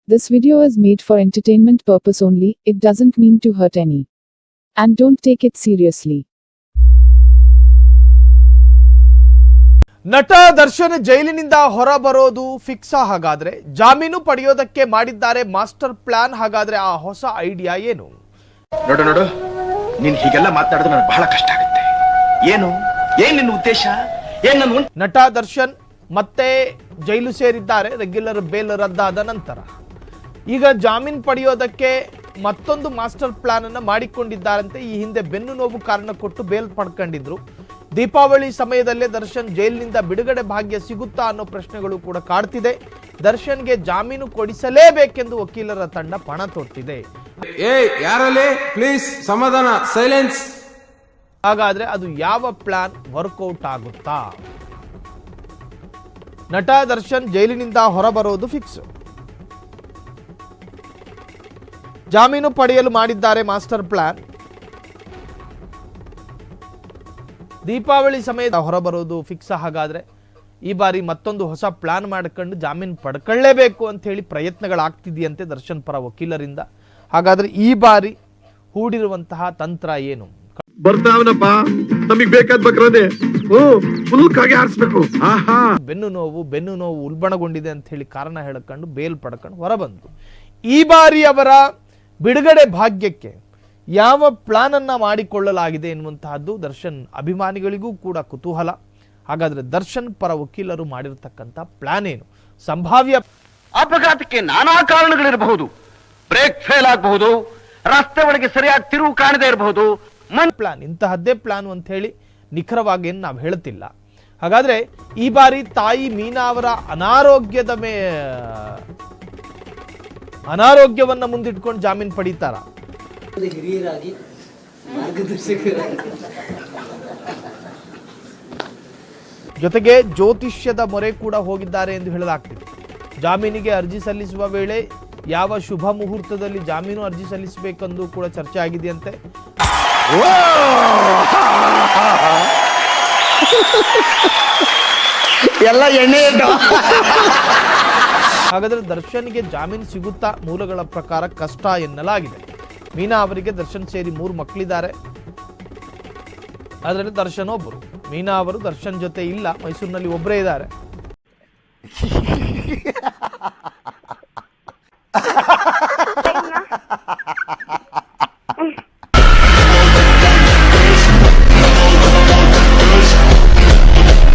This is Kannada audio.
This video is made for entertainment purpose only, it doesn't mean to hurt any. And don't take it seriously. ನಟ ದರ್ಶನ್ ಜೈಲಿನಿಂದ ಹೊರಬರೋದು ಫಿಕ್ಸ್. ಹಾಗಾದ್ರೆ ಜಾಮೀನು ಪಡೆಯೋದಕ್ಕೆ ಮಾಡಿದ್ದಾರೆ ಮಾಸ್ಟರ್ ಪ್ಲಾನ್. ಹಾಗಾದ್ರೆ ಆ ಹೊಸ ಐಡಿಯಾ ಏನು? ನೋಡು ನೀನ್ ಹೀಗೆಲ್ಲ ಮಾತಾಡಿದ್ರೆ ನನಗೆ ಬಹಳ ಕಷ್ಟ ಆಗುತ್ತೆ. ಏನು ನಿನ್ನ ಉದ್ದೇಶ? ನಟ ದರ್ಶನ್ ಮತ್ತೆ ಜೈಲು ಸೇರಿದ್ದಾರೆ ರೆಗ್ಯುಲರ್ ಬೇಲ್ ರದ್ದಾದ ನಂತರ. ಈಗ ಜಾಮೀನು ಪಡೆಯೋದಕ್ಕೆ ಮತ್ತೊಂದು ಮಾಸ್ಟರ್ ಪ್ಲಾನ್ ಅನ್ನು ಮಾಡಿಕೊಂಡಿದ್ದಾರಂತೆ. ಈ ಹಿಂದೆ ಬೆನ್ನು ನೋವು ಕಾರಣ ಕೊಟ್ಟು ಬೇಲ್ ಪಡ್ಕೊಂಡಿದ್ರು. ದೀಪಾವಳಿ ಸಮಯದಲ್ಲೇ ದರ್ಶನ್ ಜೈಲಿನಿಂದ ಬಿಡುಗಡೆ ಭಾಗ್ಯ ಸಿಗುತ್ತಾ ಅನ್ನೋ ಪ್ರಶ್ನೆಗಳು ಕೂಡ ಕಾಡ್ತಿದೆ. ದರ್ಶನ್ಗೆ ಜಾಮೀನು ಕೊಡಿಸಲೇಬೇಕೆಂದು ವಕೀಲರ ತಂಡ ಪಣ ತೊಟ್ಟಿದೆ. ಯಾರಲ್ಲಿ ಪ್ಲೀಸ್ ಸಮಾಧಾನ, ಸೈಲೆನ್ಸ್. ಹಾಗಾದ್ರೆ ಅದು ಯಾವ ಪ್ಲಾನ್ ವರ್ಕೌಟ್ ಆಗುತ್ತಾ? ನಟ ದರ್ಶನ್ ಜೈಲಿನಿಂದ ಹೊರಬರೋದು ಫಿಕ್ಸ್. ಜಾಮೀನು ಪಡೆಯಲು ಮಾಡಿದ್ದಾರೆ ಮಾಸ್ಟರ್ ಪ್ಲಾನ್. ದೀಪಾವಳಿ ಸಮಯದ ಹೊರಬರೋದು ಫಿಕ್ಸ್. ಹಾಗಾದ್ರೆ ಈ ಬಾರಿ ಮತ್ತೊಂದು ಹೊಸ ಪ್ಲಾನ್ ಮಾಡ್ಕೊಂಡು ಜಾಮೀನು ಪಡ್ಕೊಳ್ಳೇಬೇಕು ಅಂತ ಹೇಳಿ ಪ್ರಯತ್ನಗಳಾಗ್ತಿದೆಯಂತೆ ದರ್ಶನ್ ಪರ ವಕೀಲರಿಂದ. ಹಾಗಾದ್ರೆ ಈ ಬಾರಿ ಹೂಡಿರುವಂತಹ ತಂತ್ರ ಏನು? ಬರ್ತಾವನಪ್ಪ, ನಮಗೆ ಬೇಕಾದ ಬಕ್ರದೆ ಫುಲ್ಕಾಗಿ ಆರಿಸ್ಬೇಕು. ಬೆನ್ನು ನೋವು ಉಲ್ಬಣಗೊಂಡಿದೆ ಅಂತ ಹೇಳಿ ಕಾರಣ ಹೇಳ್ಕೊಂಡು ಬೇಲ್ ಪಡ್ಕೊಂಡು ಹೊರಬಂದ್ರು. ಈ ಬಾರಿ ಅವರ ಬಿಡುಗಡೆ ಭಾಗ್ಯಕ್ಕೆ ಯಾವ ಪ್ಲಾನ್ ಅನ್ನ ಮಾಡಿಕೊಳ್ಳಲಾಗಿದೆ ಎನ್ನುವಂತಹದ್ದು ದರ್ಶನ್ ಅಭಿಮಾನಿಗಳಿಗೂ ಕೂಡ ಕುತೂಹಲ. ಹಾಗಾದ್ರೆ ದರ್ಶನ್ ಪರ ವಕೀಲರು ಮಾಡಿರತಕ್ಕಂತ ಪ್ಲಾನ್ ಏನು? ಸಂಭಾವ್ಯ ಅಪಘಾತಕ್ಕೆ ನಾನಾ ಕಾರಣಗಳಿರಬಹುದು. ಬ್ರೇಕ್ ಫೇಲ್ ಆಗಬಹುದು, ರಸ್ತೆ ಒಳಗೆ ಸರಿಯಾಗಿ ತಿರುವು ಕಾಣದೇ ಇರಬಹುದು. ಪ್ಲಾನ್ ಇಂತಹದ್ದೇ ಪ್ಲಾನ್ ಅಂತ ಹೇಳಿ ನಿಖರವಾಗಿ ಏನು ನಾವು ಹೇಳ್ತಿಲ್ಲ. ಹಾಗಾದ್ರೆ ಈ ಬಾರಿ ತಾಯಿ ಮೀನಾ ಅವರ ಅನಾರೋಗ್ಯವನ್ನ ಮುಂದಿಟ್ಕೊಂಡು ಜಾಮೀನು ಪಡೀತಾರ? ಹಿರಿಯರಾಗಿ ಮಾರ್ಗದರ್ಶಕರಾಗಿ ಜೊತೆಗೆ ಜ್ಯೋತಿಷ್ಯದ ಮೊರೆ ಕೂಡ ಹೋಗಿದ್ದಾರೆ ಎಂದು ಹೇಳಲಾಗ್ತಿದೆ. ಜಾಮೀನಿಗೆ ಅರ್ಜಿ ಸಲ್ಲಿಸುವ ವೇಳೆ ಯಾವ ಶುಭ ಮುಹೂರ್ತದಲ್ಲಿ ಜಾಮೀನು ಅರ್ಜಿ ಸಲ್ಲಿಸಬೇಕೆಂದು ಕೂಡ ಚರ್ಚೆ ಆಗಿದೆಯಂತೆ. ಎಲ್ಲ ಎಣ್ಣೆ. ಹಾಗಾದ್ರೆ ದರ್ಶನ್ಗೆ ಜಾಮೀನು ಸಿಗುತ್ತಾ? ಮೂಲಗಳ ಪ್ರಕಾರ ಕಷ್ಟ ಎನ್ನಲಾಗಿದೆ. ಮೀನಾ ಅವರಿಗೆ ದರ್ಶನ್ ಸೇರಿ 3 ಮಕ್ಕಳಿದ್ದಾರೆ. ಅದರಲ್ಲಿ ದರ್ಶನ್ ಒಬ್ಬರು. ಮೀನಾ ಅವರು ದರ್ಶನ್ ಜೊತೆ ಇಲ್ಲ, ಮೈಸೂರಿನಲ್ಲಿ ಒಬ್ಬರೇ ಇದ್ದಾರೆ.